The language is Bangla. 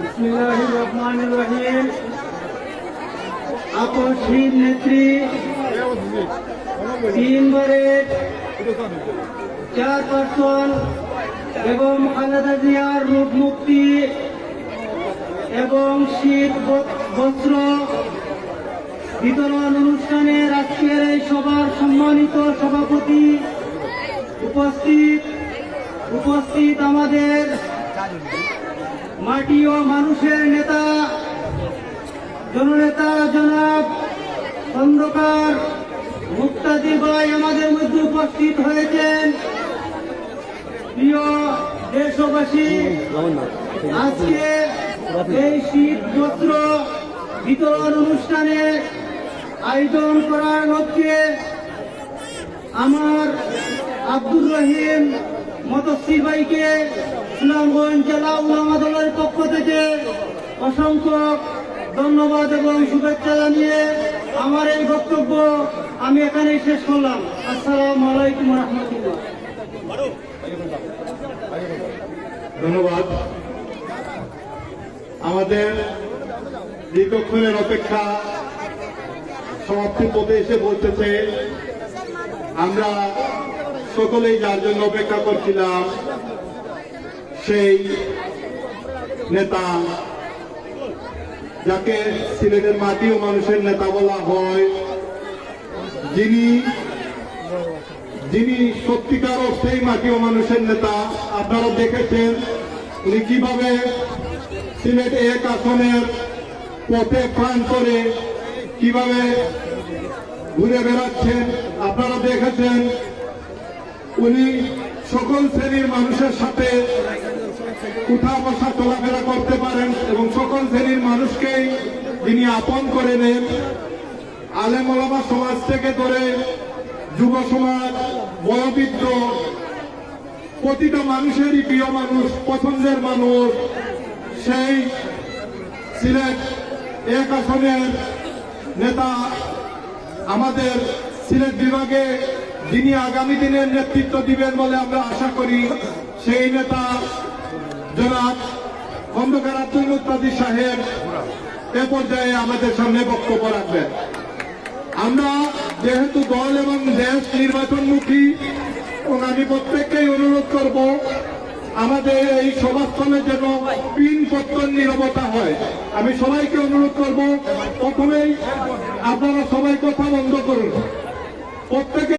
বিসমিল্লাহির রহমানির রহিম। আপসহীন নেত্রী 3 বারের চেয়ারপারসন এবং খালেদা জিয়ার রোগ মুক্তি এবং শীত বস্ত্র বিতরণ অনুষ্ঠানের আজকের এই সভার সম্মানিত সভাপতি, উপস্থিত আমাদের মাটি ও মানুষের নেতা জননেতা জনাব খন্দকার মুক্তাদি ভাই আমাদের মধ্যে উপস্থিত হয়েছেন। প্রিয় দেশবাসী, আজকে এই শীত বস্ত্র বিতরণ অনুষ্ঠানে আয়োজন করার লক্ষ্যে আমার আব্দুর রহিম মতসির ভাইকে সুনামগঞ্জ জেলা উলামা দলের পক্ষ থেকে অসংখ্য ধন্যবাদ এবং শুভেচ্ছা জানিয়ে আমার এই বক্তব্য আমি এখানে শেষ করলাম। আসসালামু আলাইকুম রহমতুল্লাহ। ধন্যবাদ। আমাদের দীর্ঘক্ষণের অপেক্ষা সমাপ্তির পথে এসে বলতেছে। আমরা সকলেই যার জন্য অপেক্ষা করছিলাম, সেই নেতা যাকে সিলেটের মাটি ও মানুষের নেতা বলা হয়, যিনি সত্যিকার অর্থেই মাটি ও মানুষের নেতা। আপনারা দেখেছেন উনি কিভাবে সিলেট 1 আসনের পথে প্রাণ করে কিভাবে ঘুরে বেড়াচ্ছেন। আপনারা দেখেছেন উনি সকল শ্রেণীর মানুষের সাথে উঠা বসা চলাফেরা করতে পারেন এবং সকল শ্রেণীর মানুষকেই তিনি আপন করে নেন। আলেম ওলামা সমাজ থেকে ধরে যুব সমাজ, বয়োবৃদ্ধ, প্রতিটা মানুষেরই প্রিয় মানুষ, পছন্দের মানুষ। সেই সিলেট 1 আসনের নেতা, আমাদের সিলেট বিভাগে যিনি আগামী দিনের নেতৃত্ব দিবেন বলে আমরা আশা করি, সেই নেতা জনাব খন্দকার আব্দুল মুক্তাদি সাহেব এ পর্যায়ে আমাদের সামনে বক্তব্য রাখবেন। আমরা যেহেতু দল এবং দেশ নির্বাচনমুখী, এবং আমি প্রত্যেককেই অনুরোধ করব আমাদের এই সভাস্থলে যেন পিনপত্তন নীরবতা হয়। আমি সবাইকে অনুরোধ করব প্রথমেই আপনারা সবাই কথা বন্ধ করুন। প্রত্যেকে